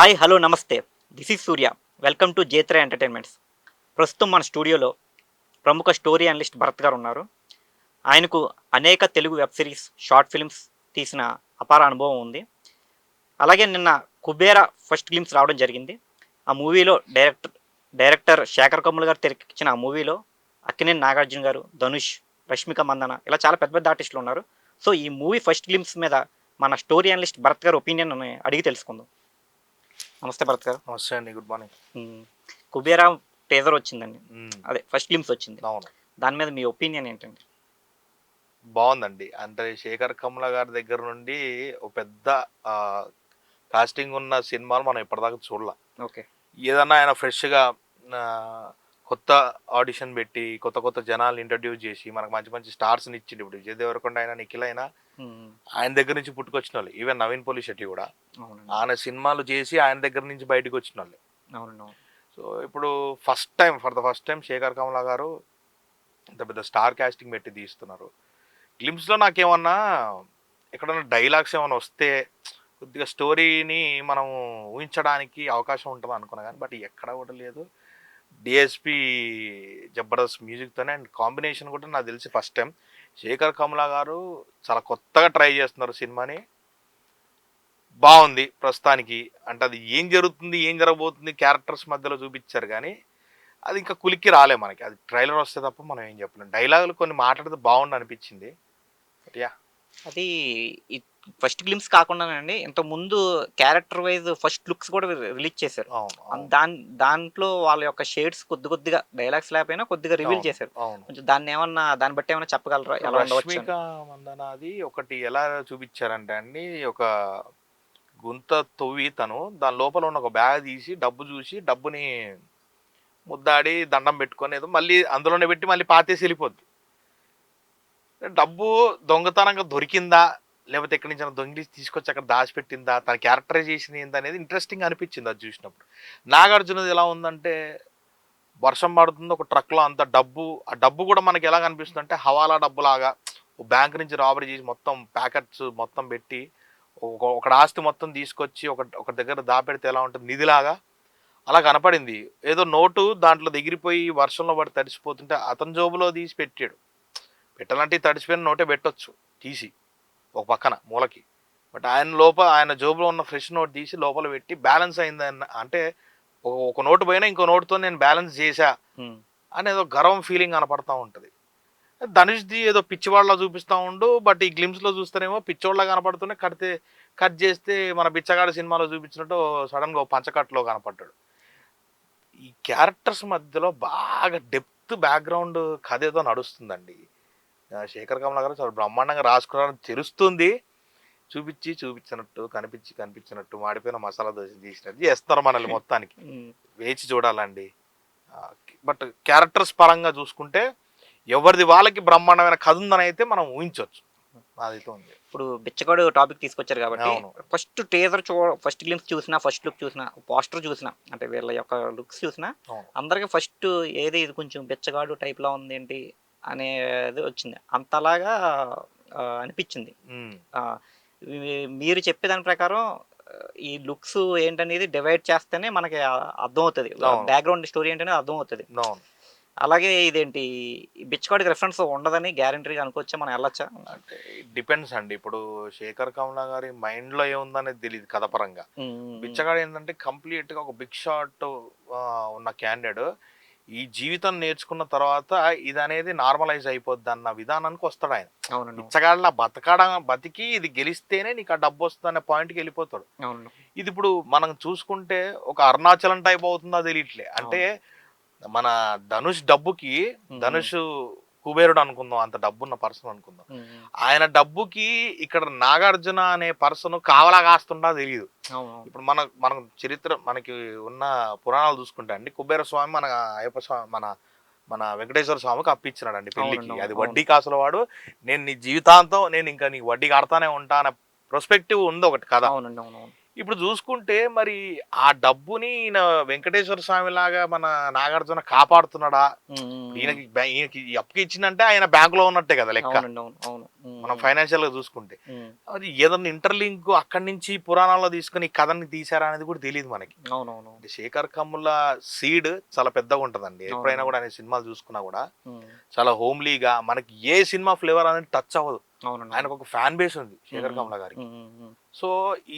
Hi hello namaste. This is Surya. Welcome to Jetra entertainments. ప్రస్తుతం మన స్టూడియోలో ప్రముఖ స్టోరీ అనలిస్ట్ భరత్ గారు ఉన్నారు. ఆయనకు అనేక Telugu web series, short films తీసిన అపార అనుభవం ఉంది. అలాగే నిన్న 'కుబేర' ఫస్ట్ గ్లింప్స్ రావడం జరిగింది. ఆ మూవీలో డైరెక్టర్ శేఖర్ కమ్ముల గారు తెరకెక్కించిన ఆ మూవీలో అక్కినేని నాగార్జున గారు, ధనుష్, రష్మిక మందన ఇలా చాలా పెద్ద పెద్ద ఆర్టిస్టులు ఉన్నారు. సో ఈ మూవీ ఫస్ట్ గ్లింప్స్ మీద మన స్టోరీ అనలిస్ట్ భరత్ గారు ఒపీనియన్ అడిగి తెలుసుకుందాం. నమస్తే భరత్ గారు. నమస్తే అండి. Good morning. హ్మ్. 'కుబేరా' టీజర్ వచ్చిందండి. హ్మ్. అదే ఫస్ట్ గ్లింప్స్ వచ్చింది. అవును. దాని మీద మీ ఒపీనియన్ ఏంటండి? బావుందండి. అంటే 'శేఖర్ కమ్ముల' గారి దగ్గర నుండి ఒక పెద్ద ఆహ్, కాస్టింగ్ ఉన్న సినిమాలు మనం ఇప్పటిదాకా చూడల. ఓకే. ఏదన్నా ఆయన ఫ్రెష్‌గా ఆహ్, కొత్త ఆడిషన్ పెట్టి, కొత్త కొత్త జనాల్ని ఇంట్రొడ్యూస్ చేసి, మనకు మంచి మంచి స్టార్స్‌ని ఇచ్చిండు. ఇప్పుడు 'విజయ్ దేవరకొండ' అయినా, 'నిఖిల్' అయినా హ్మ్. ఆయన దగ్గర నుంచి పుట్టుకొచ్చినోళ్ళే. ఈవెన్ 'నవీన్ పోలిశెట్టి' కూడా. అవునండి. ఆయన సినిమాలు చేసి ఆయన దగ్గర నుంచి బయటకొచ్చినోళ్ళే. అవునండి. అవును. సో, ఇప్పుడు for the first time 'Shekhar Kammula' garu ఇంత పెద్ద స్టార్ కాస్టింగ్ పెట్టి తీస్తున్నారు. గ్లిమ్స్‌లో నాకేమన్నా ఎక్కడన్నా డైలాగ్స్ ఏమన్నా వస్తే కొద్దిగా స్టోరీని మనం ఊహించడానికి అవకాశం ఉంటది అనుకున్నా గానీ, బట్ ఎక్కడ కూడా లేదు. డీఎస్‌పీ జబర్దస్త్ మ్యూజిక్‌తోనే అండ్ కాంబినేషన్ కూడా నాకు తెలిసి ఫస్ట్ టైమ్. శేఖర్ కమ్ముల గారు చాలా కొత్తగా ట్రై చేస్తున్నారు సినిమాని. బావుంది ప్రస్తుతానికి. అంటే అది ఏం జరుగుతుంది, ఏం జరగబోతుంది క్యారెక్టర్స్ మధ్యలో చూపిచ్చారు గానీ, అది ఇంకా కులిక్కి రాలే మనకి. అది ట్రైలర్ వస్తే తప్ప మనం ఏం చెప్పలేం. డైలాగులు కొన్ని మాట్లాడితే బావుండనిపిచ్చింది. But yeah! అది ఈ ఫస్ట్ గ్లింప్స్ కాకుండానండి ఇంతకుముందు క్యారెక్టర్ వైస్ ఫస్ట్ లుక్స్ కూడా రిలీజ్ చేశారు. అవును. అవును. దాంట్లో వాళ్ళ యొక్క షేడ్స్ కొద్దిగా డైలాగ్స్ లేకపోయినా కొద్దిగా రివీల్ అవును. చేశారు. అవును. కొంచెం దాన్ని బట్టి ఏమైనా చెప్పగలరా? ఎలా ఉండవచ్చని? 'రష్మిక మందనా'ది ఒకటి ఎలా చూపిచ్చారంటే అండి, ఒక గుంత తవ్వి తను దాని లోపల ఉన్న ఒక బ్యాగ్ తీసి డబ్బు చూసి, డబ్బుని ముద్దాడి దండం పెట్టుకొని ఏదో మళ్ళీ అందులోనే పెట్టి మళ్ళీ పాతేసి ఎళ్ళిపోద్ది. డబ్బు దొంగతనంగా దొరికిందా? లేపోతే ఎక్కడి నుంచైనా దొంగిలించి తీసుకొచ్చి అక్కడ దాచిపెట్టిందా? తన క్యారెక్టరైజేషన్ ఏందనేది ఇంట్రెస్టింగ్‌గా అనిపిచ్చింది అది చూసినప్పుడు. 'నాగార్జునది' ఎలా ఉందంటే వర్షం పడుతుంది. ఒక ట్రక్‌లో అంత డబ్బు. ఆ డబ్బు గూడా మనకెలా కనిపిస్తుందంటే హవాలా డబ్బులాగా బ్యాంక్ నుంచి రాబరీ చేసి మొత్తం ప్యాకెట్స్ మొత్తం పెట్టి ఒకడి ఆస్తి మొత్తం తీసుకొచ్చి ఒక దగ్గర దాపెడితే ఎలా ఉంటది నిధిలాగా అలా కనపడింది. ఏదో నోటు దాంట్లో ఎగిరిపోయి వర్షంలో పడి తడిసిపోతుంటే అతని జేబులో తీసి పెట్టాడు. పెట్టాలంటే ఈ తడిసిపోయిన నోటే పెట్టొచ్చు తీసి ఒక పక్కన మూలకి. బట్ ఆయన జేబులో ఉన్న ఫ్రెష్ నోట్ తీసి లోపల పెట్టి బ్యాలెన్స్ అయిందన్న అంటే ఒక నోటు పోయినా ఇంకో నోటుతో నేను బ్యాలెన్స్ చేశా హ్మ్. అనేదో గర్వం ఫీలింగ్ కనపడతా ఉంటది. ధనుష్‌ది ఏదో పిచ్చివాడిలా చూపిస్తా ఉండు. బట్ ఈ గ్లిమ్స్‌లో చూస్తేనేమో పిచ్చోడిలా కనపడుతూనే కట్ చేస్తే మన 'బిచ్చగాడు' సినిమాలో చూపించినట్టు సడెన్‌గా ఓ పంచకట్టులో కనపడ్డాడు. ఈ క్యారెక్టర్స్ మధ్యలో బాగా డెప్త్ బ్యాక్‌గ్రౌండ్ కథేదో నడుస్తుందండి. 'శేఖర్ కమ్ముల' గారు చాలా బ్రహ్మాండంగా రాసుకున్నారని తెలుస్తుంది. చూపించినట్టు, కనిపించినట్టు మాడిపోయిన మసాలా దోస తీసినట్టు చేస్తారు మనల్ని మొత్తానికి. హ్మ్. వేచి చూడాలండి. బట్ క్యారెక్టర్స్ పరంగా చూసుకుంటే ఎవరిది వాళ్ళకి బ్రహ్మాండమైన కథ ఉందనైతే మనం ఊహించొచ్చు. నాదైతే ఉంది. ఇప్పుడు 'బిచ్చగాడు' టాపిక్ తీసుకొచ్చారు కాబట్టి అవును. ఫస్ట్ గ్లింప్స్ చూసినా, ఫస్ట్ లుక్ చూసినా, పోస్టర్ చూసినా అంటే వీళ్ళ యొక్క లుక్స్ చూసినా అవును. అందరికి ఫస్ట్ ఏది ఇది కొంచెం 'బిచ్చగాడు' టైప్‌లా ఉందేంటి అనేది వచ్చింది. అంతలాగా అనిపిచ్చింది. హ్మ్. ఆహ్, మీరు చెప్పేదాని ప్రకారం ఈ లుక్స్ ఏంటనేది డివైడ్ చేస్తేనే మనకి అర్థమవుతది. అవును. బ్యాక్‌గ్రౌండ్ స్టోరీ ఏంటనేది అర్థమవుతది. అవును. అలాగే ఇదేంటి ఈ 'బిచ్చగాడికి' రిఫరెన్స్ ఉండదని గ్యారంటీ‌గా అనుకోవచ్చా? మనం ఎళ్ళొచ్చా? అంటే డిపెండ్స్ అండి. ఇప్పుడు 'శేఖర్ కమ్ముల' గారి మైండ్‌లో ఏముందనేది తెలీదు కథ పరంగా. హ్మ్. హ్మ్. హ్మ్. 'బిచ్చగాడు' ఏందంటే కంప్లీట్‌గా ఒక బిగ్ షాట్ ఉన్న క్యాండిడేట్. ఈ జీవితం నేర్చుకున్న తర్వాత ఇదనేది నార్మలైజ్ అయిపోద్దన్న విధానానికి వస్తాడాయన. అవునండి. అవును. బిచ్చగాడిలా బతికి ఇది గెలిస్తేనే నీకు ఆ డబ్బొస్తదనే పాయింట్‌కెళ్ళిపోతాడు. అవును. ఇదిప్పుడు మనం చూసుకుంటే ఒక అరుణాచలం టైప్ అవుతుందా తెలీట్లే. అంటే అవును. మన ధనుష్ డబ్బుకి హ్మ్. హ్మ్. ధనుష్ కుబేరుడు అనుకుందాం. అంత డబ్బున్న పర్సన్ అనుకుందాం. హ్మ్. హ్మ్. ఆయన డబ్బుకి ఇక్కడ నాగార్జున అనే పర్సన్ కావలా కాస్తుండా తెలీదు. అవునవును. ఇప్పుడు మనం చరిత్ర మనకి ఉన్న పురాణాలు చూసుకుంటే అండి కుబేర స్వామి మన అయ్యప్ప స్వామి మన వెంకటేశ్వర స్వామికి అప్పిచ్చినాడండి పెళ్ళికి. అవునండి. అవును. అది అవును. వడ్డీ కాసుల వాడు. నేను నీ జీవితాంతం నేను ఇంకా నీకు వడ్డీ కడతానే ఉంటా అనే ప్రొస్పెక్టివ్ ఉంది ఒకటి కథ. అవునండి. అవునవును. ఇప్పుడు చూసుకుంటే మరి ఆ డబ్బుని ఈయన వెంకటేశ్వర స్వామి లాగా మన నాగార్జున కాపాడుతున్నాడా? హ్మ్. ఇప్పుడు హ్మ్. ఈయనకి ఈ అప్పుకి ఇచ్చిందంటే ఆయన బ్యాంకులో ఉన్నట్టే కదా లెక్క. అవునండి. అవును. అవును. మనం ఫైనాన్షియల్‌గా చూసుకుంటే. హ్మ్. అది ఏదన్నా ఇంటర్‌లింక్ అక్కడి నుంచి పురాణాల్లో తీసుకొని ఈ కథని తీశారా అనేది కూడా తెలీదు మనకి. అవునవును. అంటే 'శేఖర్ కమ్ముల' సీడ్ చాలా పెద్దగా ఉంటదండి. ఎప్పుడైనా అవునవును. కూడా ఆయన సినిమాలు చూసుకున్నా కూడా హ్మ్. చాలా హోమ్లీగా మనకి ఏ సినిమా ఫ్లేవర్ అనేది టచ్ అవ్వదు. అవునండి. అవును. ఆయనకు ఒక ఫ్యాన్ బేస్ ఉంది హ్మ్. 'శేఖర్ కమ్ముల' గారికి. హ్మ్. హ్మ్. హ్మ్. సో,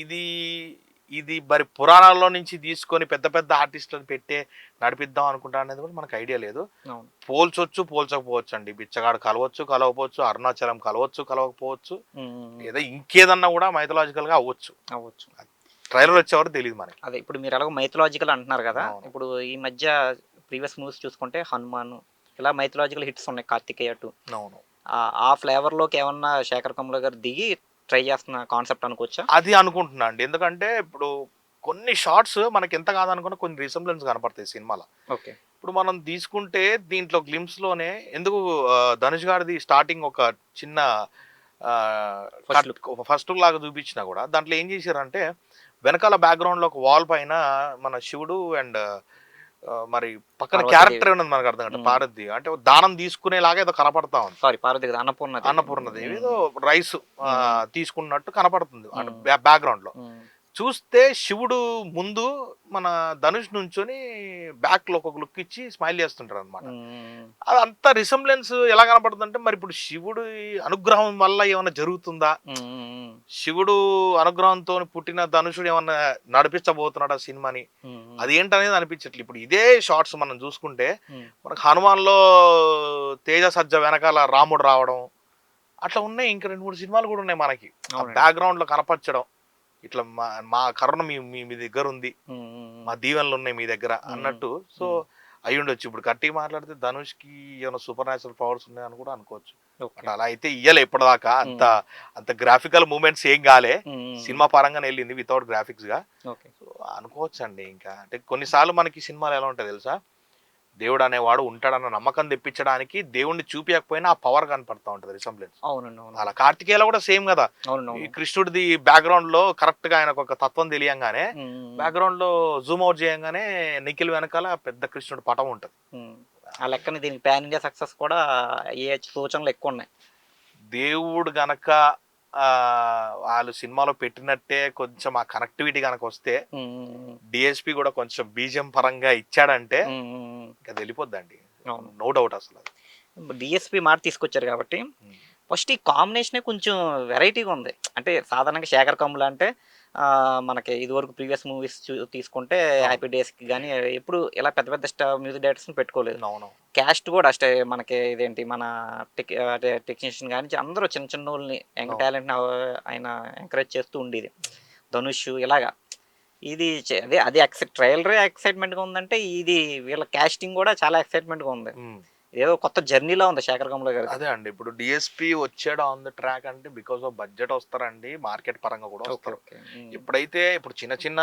ఇది ఇది మరి పురాణాల్లో నుంచి తీసుకొని పెద్ద పెద్ద ఆర్టిస్టులను పెట్టే నడిపిద్దాం అనుకుంటా అనేది కూడా మనకు ఐడియా లేదు. అవును. పోల్చొచ్చు, పోల్చకపోవచ్చండి. 'బిచ్చగాడు' కలవచ్చు, కలవకపోవచ్చు. 'అరుణాచలం' కలవచ్చు, కలవకపోవచ్చు. హ్మ్. హ్మ్. హ్మ్. లేదా ఇంకేదన్నా కూడా మైథలాజికల్‌గా అవ్వచ్చు. అవ్వచ్చు. ట్రైలర్ వచ్చేవరకు తెలీదు మనకి. అదే ఇప్పుడు మీరెలాగో మైథలాజికల్ అంటున్నారు గదా! అవును. ఇప్పుడు ఈ మధ్య ప్రీవియస్ మూవీస్ చూసుకుంటే 'హనుమాన్' ఇలా మైథలాజికల్ హిట్స్ ఉన్నాయి 'కార్తికేయ 2'. అవును. ఆ ఫ్లేవర్‌లోకి ఏమన్నా 'శేఖర్ కమ్ముల' గారు దిగి ట్రై చేస్తున్న కాన్సెప్ట్ అనుకోవచ్చా? అది అనుకుంటున్నా అండి. ఎందుకంటే ఇప్పుడు కొన్ని షార్ట్స్ మనకి ఎంత కాదనుకున్నా కొన్ని రిసెంబ్లెన్స్ కనపడతాయి సినిమాలో. ఓకే. ఇప్పుడు మనం తీసుకుంటే దీంట్లో గ్లింప్స్‌లోనే ఎందుకు 'ధనుష్' గారిది స్టార్టింగ్ ఒక చిన్న ఫస్ట్ కట్ లుక్. ఫస్ట్ లాగా చూపించినా కూడా దాంట్లో ఏం చేశారంటే వెనకాల బ్యాక్‌గ్రౌండ్‌లో ఒక వాల్ పైన మన శివుడు అండ్ మరి పక్కన పార్వతీదేవి. క్యారెక్టర్ ఏమున్నది మనకు అర్థం కావట్లే. హ్మ్. పార్వతి అంటే దానం తీసుకునేలాగా ఏదో కనపడతా ఉంది. సారీ పార్వతి కాదు అన్నపూర్ణాదేవి. అన్నపూర్ణదేవి హ్మ్. ఏదో రైస్ హ్మ్. తీసుకున్నట్టు కనపడుతుంది. అంటే హ్మ్. బ్యాక్‌గ్రౌండ్‌లో. హ్మ్. చూస్తే శివుడు ముందు మన ధనుష్ నుంచొని బ్యాక్‌లో ఒక లుక్ ఇచ్చి స్మైల్ చేస్తుంటాడనమాట. హ్మ్. అదంతా రిసెంబ్లెన్స్ ఎలా కనపడుతుందంటే మరి ఇప్పుడు శివుడి అనుగ్రహం వల్ల ఏమన్నా జరుగుతుందా? హ్మ్. హ్మ్. శివుడు అనుగ్రహంతోని పుట్టిన ధనుషుడు ఏమన్నా నడిపించబోతున్నాడా సినిమాని? హ్మ్. హ్మ్. అదేంటనేది అనిపించట్లే. ఇప్పుడు ఇదే షార్ట్స్ మనం చూసుకుంటే హ్మ్. మనకు 'హనుమాన్‌లో' తేజ సజ్జ వెనకాల రాముడు రావడం అట్లా ఉన్నాయి. ఇంక 2, 3 సినిమాలు గూడా ఉన్నాయి మనకి. ఆ అవునండి. బ్యాక్‌గ్రౌండ్‌లో కనపరచడం. ఇట్లా మా మా కరుణ మీ మీ మీ దగ్గరుంది. హ్మ్. హ్మ్. మా దీవెనలున్నాయి మీ దగ్గర హ్మ్. హ్మ్. అన్నట్టు. సో, హ్మ్. అయ్యుండొచ్చు. ఇప్పుడు గట్టిగా మాట్లాడితే ధనుష్‌కి ఏమైనా సూపర్ న్యాచురల్ పవర్స్ ఉన్నాయని కూడా అనుకోవచ్చు. ఓకే. బట్ అలా అయితే ఇయ్యలే ఇప్పటిదాకా. అంత హ్మ్. అంత గ్రాఫికల్ మూవ్‌మెంట్స్ ఏం గాలే. హ్మ్. హ్మ్. సినిమా పరంగానే ఎళ్ళింది వితౌట్ గ్రాఫిక్స్‌గా. ఓకే. సో, అనుకోవచ్చండి ఇంకా. అంటే కొన్ని సార్లు మనకి సినిమాలు ఎలా ఉంటాయో తెలుసా? దేవుడు అనేవాడు ఉంటాడన్న నమ్మకం తెప్పించడానికి దేవుడిని చూపియకపోయినా ఆ పవర్ కనపడతా ఉంటది రిసెంబ్లెన్స్. అవునండి. అలా అవునవును. 'కార్తికేయలో' కూడా సేమ్ గదా! అవునండి. ఈ అవును. కృష్ణుడిది బ్యాక్‌గ్రౌండ్‌లో కరెక్ట్‌గా ఆయనకొక తత్వం తెలియంగానే హ్మ్. హ్మ్. బ్యాక్‌గ్రౌండ్‌లో జూమ్ ఔట్ చేయంగానే నిఖిల్ వెనకాల పెద్ద కృష్ణుడి పటం ఉంటది. హ్మ్. ఆ లెక్కన దీనికి పాన్ ఇండియా సక్సెస్ కూడా అయ్యే సూచనలు ఎక్కువున్నాయి. దేవుడు గనక ఆళ్ళు సినిమాలో పెట్టినట్టే కొంచెం ఆ కనెక్టివిటీ గనకొస్తే హ్మ్. హ్మ్. హ్మ్. డీఎస్‌పీ కూడా కొంచెం బీజీఎం పరంగా ఇచ్చాడంటే హ్మ్. హ్మ్. హ్మ్. ఇంక అది ఎళ్ళిపోద్దండి. అవును. నో డౌట్ అసలది. డీఎస్‌పీ మాట తీసుకొచ్చారు కాబట్టి, హ్మ్. ఫస్ట్ ఈ కాంబినేషనే కొంచెం వెరైటీగా ఉంది. అంటే సాధారణంగా 'శేఖర్ కమ్ముల' అంటే మనకి ఇదివరకు ప్రీవియస్ మూవీస్ తీసుకుంటే అవును. 'హ్యాపీ డేస్‌కి' గాని ఎప్పుడు ఇలా పెద్ద పెద్ద మ్యూజిక్ డైరెక్టర్స్‌ని పెట్టుకోలేదు. అవునవును. క్యాస్ట్ కూడా మనకి ఇదేంటి మన అదే టెక్నీషియన్ గానించి అందరూ చిన్న చిన్నోళ్ళని యంగ్ అవును. టాలెంట్‌ని ఆయన ఎంకరేజ్ చేస్తూ ఉండేది. 'ధనుష్' ఇలాగా. ఇది అదే అది ట్రైలరే ఎక్సైట్‌మెంట్‌గా ఉందంటే, ఇది వీళ్ళ కాస్టింగ్ కూడా చాలా ఎక్సైట్‌మెంట్‌గా ఉంది. హ్మ్. ఏదో కొత్త జర్నీలా ఉంది 'శేఖర్ కమ్ముల' గారిది. అదే అండి. ఇప్పుడు డీఎస్‌పీ వచ్చాడు ఆన్ ద ట్రాక్ అంటే బికాస్ ఆఫ్ బడ్జెట్ వస్తారండి. మార్కెట్ పరంగా కూడా ఓకే. వస్తారు. ఓకే. హ్మ్. ఎప్పుడైతే ఇప్పుడు చిన్న చిన్న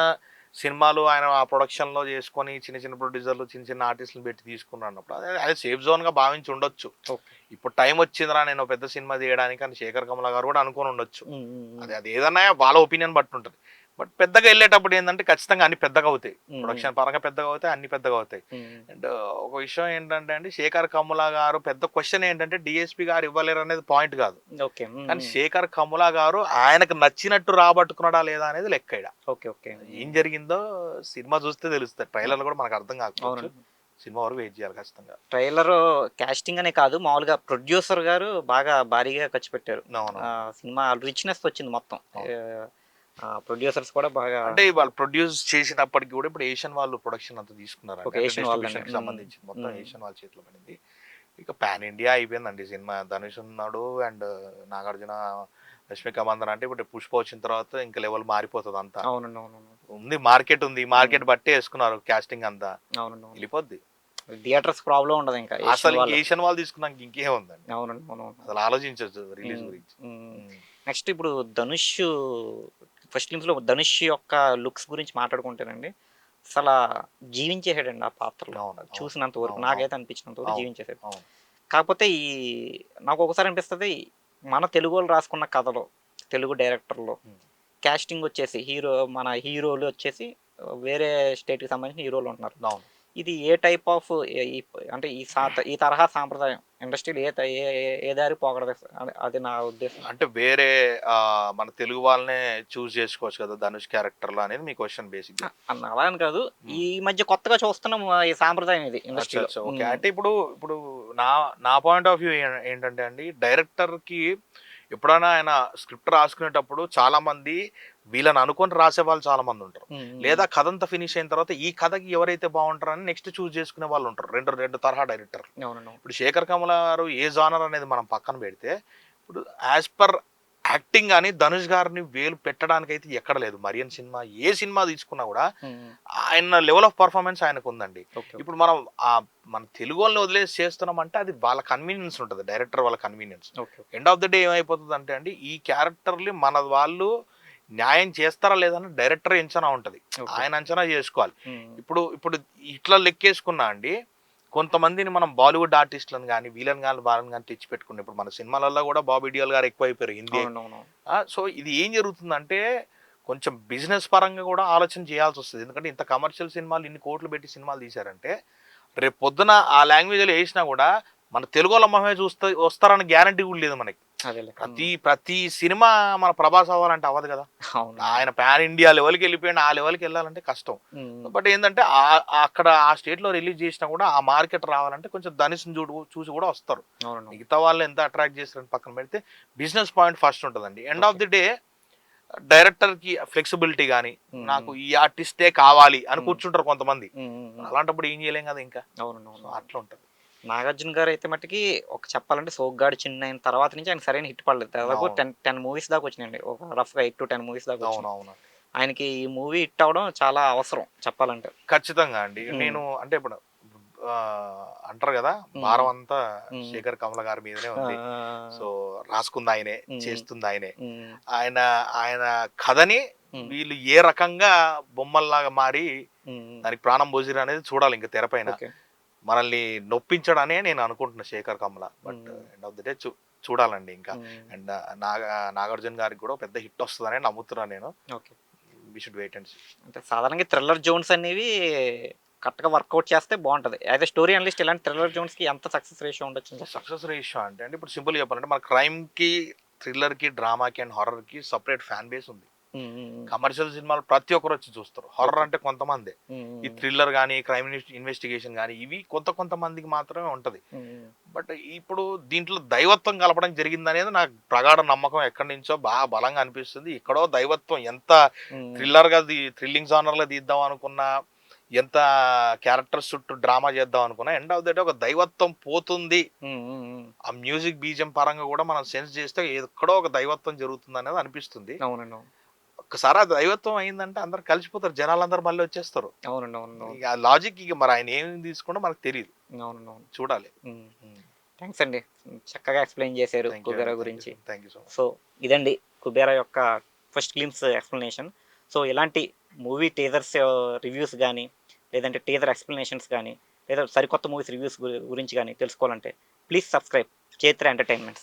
సినిమాలు ఆయన ఆ ప్రొడక్షన్‌లో చేసుకొని చిన్న చిన్న ప్రొడ్యూసర్‌లు, చిన్న చిన్న ఆర్టిస్ట్‌లని పెట్టి తీసుకున్నారన్నప్పుడు అదే అది సేఫ్ జోన్‌గా భావించి ఉండొచ్చు. ఓకే. ఇప్పుడు టైం వచ్చిందిరా నేను పెద్ద సినిమా తీయడానికి అని శేఖర్ కమల గారు కూడా అనుకోని ఉండొచ్చు. హ్మ్. హ్మ్. హ్మ్. అది అది ఏదన్నా వాళ్ళ ఒపీనియన్ బట్టి ఉంటది. బట్ పెద్దగా ఎళ్ళేటప్పుడు ఏందంటే ఖచ్చితంగా అన్ని పెద్దగా అవుతాయి. హ్మ్. హ్మ్. ప్రొడక్షన్ పరంగా పెద్దగా అవుతాయి. అన్ని పెద్దగా అవుతాయి. హ్మ్. అండ్ ఒక విషయం ఏంటంటే అండి 'శేఖర్ కమ్ముల' గారు పెద్ద క్వెషన్ ఏంటంటే డీఎస్‌పీ గారు ఇవ్వలేరు అనేది పాయింట్ కాదు. ఓకే. హ్మ్. కానీ హ్మ్. 'శేఖర్ కమ్ముల' గారు ఆయనకు నచ్చినట్టు రాబట్టుకున్నాడా లేదా అనేది లెక్క ఈడ. ఓకే. ఓకే. ఏం హ్మ్. జరిగిందో సినిమా చూస్తే తెలుస్తది. ట్రైలర్‌లో కూడా మనకు అర్థం కాకపోవచ్చు. అవునండి. సినిమా వరకు వెయిట్ చేయాలి ఖచ్చితంగా. ట్రైలరు కాస్టింగ్ అనే కాదు, మామూలుగా ప్రొడ్యూసర్ గారు బాగా భారీగా ఖర్చు పెట్టారు. అవునవును. సినిమా రిచ్‌నెస్ వచ్చింది మొత్తం. అవును. ప్రొడ్యూసర్స్ కూడా బాగా అంటే వాళ్ళు ప్రొడ్యూస్ చేసినప్పటికి కూడా ఇప్పుడు ఏషియన్ వాళ్ళు ప్రొడక్షన్ అంతా తీసుకున్నారండి. ఓకే. అంటే ఏషియన్ వాళ్ళదండి. డిస్ట్రిబ్యూషన్‌కి హ్మ్. సంబంధించింది మొత్తం హ్మ్. ఏషియన్ వాళ్ళ చేతిలో పడింది. ఇక పాన్ ఇండియా అయిపోయిందండి సినిమా. ధనుష్ ఉన్నాడు అండ్ నాగార్జున, రష్మిక మందన అంటే ఇప్పుడు 'పుష్ప' వచ్చిన తర్వాత ఇంక లెవెల్ మారిపోతది అంతా. అవునండి. అవునవును. ఉంది మార్కెట్ ఉంది. ఈ హ్మ్. మార్కెట్ బట్టే యేసుకున్నారు క్యాస్టింగ్ అంతా. అవునండి. అవును. ఎళ్ళిపోద్ది. థియేటర్స్ ప్రాబ్లమ్ ఉండదింక అసలు ఏషియన్ ఇంక వాళ్ళకి. ఏషియన్ వాళ్ళు తీసుకున్నాక ఇంకేముందండి. అవునండి. అవునవును. అసలు ఆలోచించొచ్చు రిలీజ్ హ్మ్. గురించి. హ్మ్. హ్మ్. నెక్స్ట్ ఇప్పుడు 'ధనుష్' ఫస్ట్ లిమ్స్‌లో 'ధనుష్' యొక్క లుక్స్ గురించి మాట్లాడుకుంటేనండి, అసలా జీవించేసాడండి ఆ పాత్రలో. అవును. అవును. చూసినంత వరకు అవును. అవును. నాకైతే అనిపించినంత వరకు అవును. జీవించేసాడు. అవును. కాకపోతే నాకు ఒక్కొక్కసారి అనిపిస్తది, మన తెలుగోళ్ళు రాసుకున్న కథలో, తెలుగు డైరెక్టర్‌లో హ్మ్. క్యాస్టింగ్ వచ్చేసి మన హీరోలు వచ్చేసి వేరే స్టేట్‌కి సంబంధించిన హీరోలు ఉంటున్నారు. అవును. ఇది ఏ టైప్ ఆఫ్ అంటే ఈ తరహా సాంప్రదాయం ఇండస్ట్రీలో ఏ దారి పోకూడదు అది నా ఉద్దేశం. అంటే వేరే మన తెలుగు వాళ్ళనే చూజ్ చేసుకోవచ్చు కదా ధనుష్ క్యారెక్టర్‌లో అనేది మీ క్వెషన్ బేసిక్‌గా. అలా అని కాదు. హ్మ్. ఈ మధ్య కొత్తగా చూస్తున్నాం ఈ సాంప్రదాయం ఇది అచ్చా! ఇండస్ట్రీలో. అచ్చా! ఓకే. అంటే ఇప్పుడు నా నా పాయింట్ ఆఫ్ వ్యూ ఏంటంటే అండి, డైరెక్టర్‌కి ఎప్పుడైనా ఆయన స్క్రిప్ట్ రాసుకునేటప్పుడు చాలామంది వీళ్ళని అనుకోని రాసేవాళ్ళు చాలామందుంటారు. హ్మ్. హ్మ్. లేదా కథంతా ఫినిష్ అయిన తర్వాత ఈ కథకి ఎవరైతే బావుంటారని నెక్స్ట్ చూజ్ చేసుకునే వాళ్ళుంటారు. 2 తరహా డైరెక్టర్లు. అవునండి. ఇప్పుడు 'శేఖర్ కమల' గారు ఏ జానర్ అనేది మనం పక్కన పెడితే, ఇప్పుడు యాజ్ పర్ యాక్టింగ్ గాని ధనుష్ గారిని వేలు పెట్టడానికైతే ఎక్కడ లేదు. 'మరియన్' సినిమా ఏ సినిమా తీసుకున్నా కూడా హ్మ్. హ్మ్. ఆయన లెవెల్ ఆఫ్ పర్ఫార్మెన్స్ ఆయనకుందండి. ఓకే. ఇప్పుడు మనం మన తెలుగోళ్ళని వదిలేసి చేస్తున్నామంటే అది వాళ్ళ కన్వీనియన్స్ ఉంటది. డైరెక్టర్ వాళ్ళ convenience. Okay. End of the day ఏమైపోతదంటే అండి, ఈ క్యారెక్టర్‌ని మన వాళ్ళు న్యాయం చేస్తారా లేదని డైరెక్టర్ అంచనా ఉంటది. ఓకే. ఆయన అంచనా చేసుకోవాలి. హ్మ్. ఇప్పుడు ఇట్లా లెక్కేసుకున్నా అండి, కొంతమందిని మనం బాలీవుడ్ ఆర్టిస్ట్‌లను గాని, వీళ్ళని గాని, వాళ్ళని గాని తెచ్చిపెట్టుకున్నాం. ఇప్పుడు మన సినిమాలలో కూడా బాబీ డియోల్ గారు ఎక్కువైపోయారు హిందీ. అవునండి. అవునవును. సో, ఇది ఏం జరుగుతుందంటే, కొంచెం బిజినెస్ పరంగా గూడా ఆలోచన చేయాల్సొస్తది. ఎందుకంటే, ఇంత కమర్షియల్ సినిమాలు ఇన్ని కోట్లు పెట్టి సినిమాలు తీశారంటే, రేపు పొద్దున ఆ లాంగ్వేజ్‌లో ఏసినా గూడా, మన తెలుగోళ్ళ మొహమే వస్తారని గ్యారంటీ గూడా లేదు మనకి. అదేలే. ప్రతి సినిమా మన 'ప్రభాస్' అవ్వాలంటే అవ్వదు గదా! అవును. ఆయన పాన్ ఇండియా లెవెల్‌కెళ్ళిపోయిండు. ఆ లెవెల్‌కెళ్ళాలంటే కష్టం. హ్మ్. బట్ ఏందంటే, అక్కడ ఆ స్టేట్‌లో రిలీజ్ చేసినా గూడా, ఆ మార్కెట్ రావాలంటే కొంచెం ధనుష్‌ని చూసి గూడా వస్తారు. అవునండి. మిగతా వాళ్ళు ఎంత అట్రాక్ట్ చేస్తారని పక్కన పెడితే, బిజినెస్ పాయింట్ ఫస్ట్ ఉంటదండి. End okay. Of the day డైరెక్టర్‌కి ఫ్లెక్సిబిలిటీ గాని, హ్మ్. నాకు హ్మ్. ఈ ఆర్టిస్టే కావాలి అని హ్మ్. కూర్చుంటారు కొంతమంది. హ్మ్. హ్మ్. హ్మ్. అలాంటప్పుడు ఏం చేయలేం గదా ఇంకా. అవునండి. సో, అవునవును. అట్లా ఉంటది. నాగార్జున గారైతే మటికి చెప్పాలంటే 'సోగ్గాడు చిన్న' అయిన తర్వాత నుంచి ఆయనకి సరైన హిట్ పడలేదు. దాదాపు అవును. 10 మూవీస్ దాకా వచ్చినాయండి. ఒక రఫ్‌గా 8-10 మూవీస్ దాకా వచ్చినాయి. అవునవునండి. ఆయనకి ఈ మూవీ హిట్ అవ్వడం చాలా అవసరం చెప్పాలంటే. ఖచ్చితంగా అండి. హ్మ్. నేను అంటే ఇప్పుడు అంటారు గదా! హ్మ్. భారం అంతా హ్మ్. శేఖర్ కమల గారి మీదనే ఆ! ఉంది. సో, రాసుకుందాయనే, హ్మ్. చేస్తుందాయనే. హ్మ్. ఆయన ఆయన కథని హ్మ్. వీళ్ళు ఏ రకంగా బొమ్మల్లాగా మారి హ్మ్. దానికి ప్రాణం పోసిర్రు అనేది చూడాలి ఇంక తెరపైన. ఓకే. మనల్ని నొప్పించడనే నేను అనుకుంటున్నా 'శేఖర్ కమల'. బట్ హ్మ్. ఎండ్ ఆఫ్ ది డే చూడాలండి ఇంకా. హ్మ్. అండ్ నాగార్జున గారికి కూడా పెద్ద హిట్ వస్తదనే నమ్ముతున్నాను నేను. Okay. We should wait and see. అంటే సాధారణంగా థ్రిల్లర్ జోన్స్ అనేవి కరెక్ట్‌గా వర్కౌట్ చేస్తే బావుంటది. యాస్ ఎ స్టోరీ అనలిస్ట్ ఇలాంటి థ్రిల్లర్ జోన్స్‌కి ఎంత సక్సెస్ రేషియో ఉండొచ్చని చెప్పండి? సక్సెస్ రేషియో అంటే అండి, ఇప్పుడు సింపుల్‌గా చెప్పాలంటే మన క్రైమ్‌కి, థ్రిల్లర్‌కి, డ్రామాకి అండ్ హారర్‌కి సెపరేట్ ఫ్యాన్ బేస్ ఉంది. హ్మ్. హ్మ్. హ్మ్. కమర్షియల్ సినిమాలు ప్రతి ఒక్కరు వచ్చి చూస్తారు. Horror okay. అంటే కొంతమందే. హ్మ్. ఈ హ్మ్. థ్రిల్లర్ గాని, క్రైమ్ ఇన్వెస్టిగేషన్ గాని ఇవి కొంతమందికి మాత్రమే ఉంటది. హ్మ్. హ్మ్. బట్ ఇప్పుడు దీంట్లో దైవత్వం కలపడం జరిగిందనేది నాకు ప్రగాఢ నమ్మకం ఎక్కడి నుంచో బాగా బలంగా అనిపిస్తుంది. ఎక్కడో దైవత్వం ఎంత హ్మ్. థ్రిల్లింగ్ జానర్‌లో తీద్దాం అనుకున్నా, ఎంత క్యారెక్టర్స్ చుట్టూ డ్రామా చేద్దాం అనుకున్నా, ఎండ్ ఆఫ్ ద డే ఒక దైవత్వం పోతుంది. హ్మ్. హ్మ్. హ్మ్. ఆ మ్యూజిక్ బీజం పరంగా కూడా మనం సెన్స్ చేస్తే ఎక్కడో ఒక దైవత్వం జరుగుతుందనేది అనిపిస్తుంది. అవునండి. అవును. ఒక్కసారి ఆ దైవత్వం అయిందంటే అందరూ కలిసిపోతారు. జనాలందరూ మళ్ళీ వచ్చేస్తారు. అవునండి. అవునండి. అవును. ఇక ఆ లాజిక్ ఇక మరి ఆయన ఏమి తీసుకుండో మనకు తెలీదు. అవునండి. అవును. చూడాలి. హ్మ్. హ్మ్. థాంక్స్ అండి. చక్కగా ఎక్స్‌ప్లెయిన్ చేశారు థాంక్ యూ అండి. 'కుబేరా' థాంక్ యూ గురించి. So thank you so much. So, ఇదండి 'కుబేరా' యొక్క ఫస్ట్ గ్లింప్స్ ఎక్స్‌ప్లనేషన్. సో, ఇలాంటి మూవీ టీజర్స్ రివ్యూస్ గాని, లేదంటే టీజర్ ఎక్స్‌ప్లనేషన్స్ గాని, లేదా సరికొత్త మూవీస్ రివ్యూస్ గురించి గాని తెలుసుకోవాలంటే ప్లీజ్ సబ్స్క్రైబ్ 'చైత్ర ఎంటర్‌టైన్‌మెంట్స్'.